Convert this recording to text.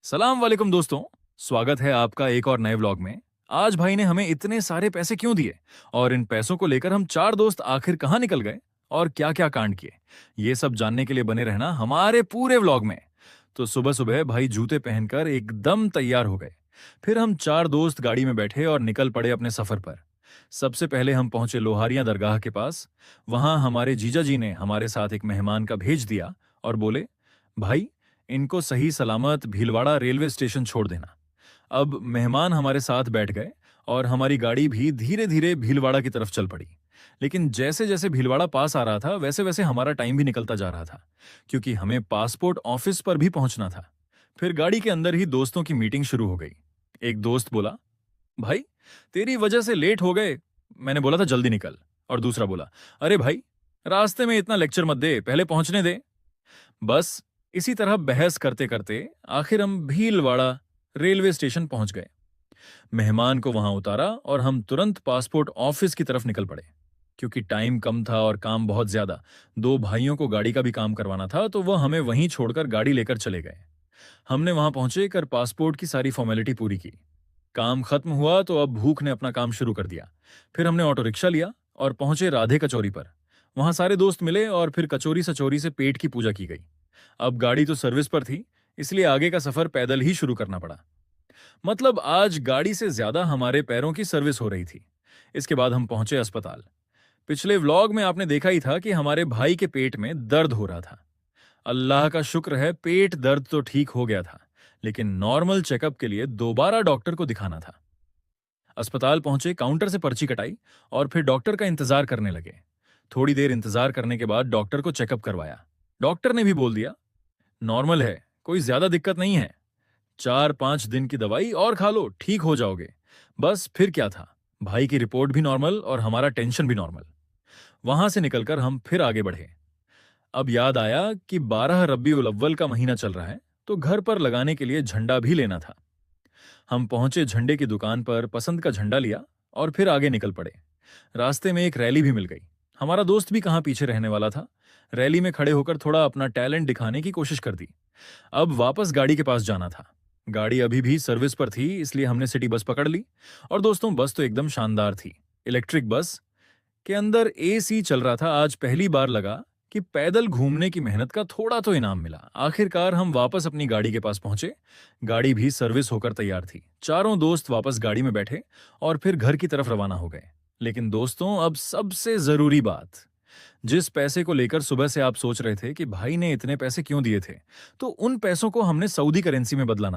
सलाम वालेकुम दोस्तों। स्वागत है आपका एक और नए व्लॉग में। आज भाई ने हमें इतने सारे पैसे क्यों दिए और इन पैसों को लेकर हम चार दोस्त आखिर कहाँ निकल गए और क्या क्या कांड किए, ये सब जानने के लिए बने रहना हमारे पूरे व्लॉग में। तो सुबह सुबह भाई जूते पहनकर एकदम तैयार हो गए। फिर हम चार दोस्त गाड़ी में बैठे और निकल पड़े अपने सफर पर। सबसे पहले हम पहुंचे लोहारियां दरगाह के पास। वहां हमारे जीजा जी ने हमारे साथ एक मेहमान का भेज दिया और बोले, भाई इनको सही सलामत भीलवाड़ा रेलवे स्टेशन छोड़ देना। अब मेहमान हमारे साथ बैठ गए और हमारी गाड़ी भी धीरे धीरे भीलवाड़ा की तरफ चल पड़ी। लेकिन जैसे जैसे भीलवाड़ा पास आ रहा था वैसे वैसे हमारा टाइम भी निकलता जा रहा था, क्योंकि हमें पासपोर्ट ऑफिस पर भी पहुंचना था। फिर गाड़ी के अंदर ही दोस्तों की मीटिंग शुरू हो गई। एक दोस्त बोला, भाई तेरी वजह से लेट हो गए। मैंने बोला था जल्दी निकल। और दूसरा बोला, अरे भाई रास्ते में इतना लेक्चर मत दे, पहले पहुंचने दे। बस इसी तरह बहस करते करते आखिर हम भीलवाड़ा रेलवे स्टेशन पहुंच गए। मेहमान को वहां उतारा और हम तुरंत पासपोर्ट ऑफिस की तरफ निकल पड़े। क्योंकि टाइम कम था और काम बहुत ज्यादा, दो भाइयों को गाड़ी का भी काम करवाना था, तो वह हमें वहीं छोड़कर गाड़ी लेकर चले गए। हमने वहां पहुंचे कर पासपोर्ट की सारी फॉर्मेलिटी पूरी की। काम खत्म हुआ तो अब भूख ने अपना काम शुरू कर दिया। फिर हमने ऑटो रिक्शा लिया और पहुंचे राधे कचौरी पर। वहां सारे दोस्त मिले और फिर कचौरी सचौरी से पेट की पूजा की गई। अब गाड़ी तो सर्विस पर थी, इसलिए आगे का सफर पैदल ही शुरू करना पड़ा। मतलब आज गाड़ी से ज्यादा हमारे पैरों की सर्विस हो रही थी। इसके बाद हम पहुंचे अस्पताल। पिछले व्लॉग में आपने देखा ही था कि हमारे भाई के पेट में दर्द हो रहा था। अल्लाह का शुक्र है पेट दर्द तो ठीक हो गया था, लेकिन नॉर्मल चेकअप के लिए दोबारा डॉक्टर को दिखाना था। अस्पताल पहुंचे, काउंटर से पर्ची कटाई और फिर डॉक्टर का इंतजार करने लगे। थोड़ी देर इंतजार करने के बाद डॉक्टर को चेकअप करवाया। डॉक्टर ने भी बोल दिया, नॉर्मल है, कोई ज्यादा दिक्कत नहीं है। 4-5 दिन की दवाई और खा लो, ठीक हो जाओगे। बस फिर क्या था, भाई की रिपोर्ट भी नॉर्मल और हमारा टेंशन भी नॉर्मल। वहां से निकलकर हम फिर आगे बढ़े। अब याद आया कि 12 रबीउल अव्वल का महीना चल रहा है, तो घर पर लगाने के लिए झंडा भी लेना था। हम पहुंचे झंडे की दुकान पर, पसंद का झंडा लिया और फिर आगे निकल पड़े। रास्ते में एक रैली भी मिल गई। हमारा दोस्त भी कहां पीछे रहने वाला था। रैली में खड़े होकर थोड़ा अपना टैलेंट दिखाने की कोशिश कर दी। अब वापस गाड़ी के पास जाना था। गाड़ी अभी भी सर्विस पर थी, इसलिए हमने सिटी बस पकड़ ली। और दोस्तों बस तो एकदम शानदार थी। इलेक्ट्रिक बस के अंदर एसी चल रहा था। आज पहली बार लगा कि पैदल घूमने की मेहनत का थोड़ा तो इनाम मिला। आखिरकार हम वापस अपनी गाड़ी के पास पहुंचे। गाड़ी भी सर्विस होकर तैयार थी। चारों दोस्त वापस गाड़ी में बैठे और फिर घर की तरफ रवाना हो गए। लेकिन दोस्तों अब सबसे जरूरी बात, जिस पैसे को लेकर सुबह से आप सोच रहे थे कि भाई ने इतने पैसे क्यों दिए थे, तो उन पैसों को हमने सऊदी करेंसी में बदलाना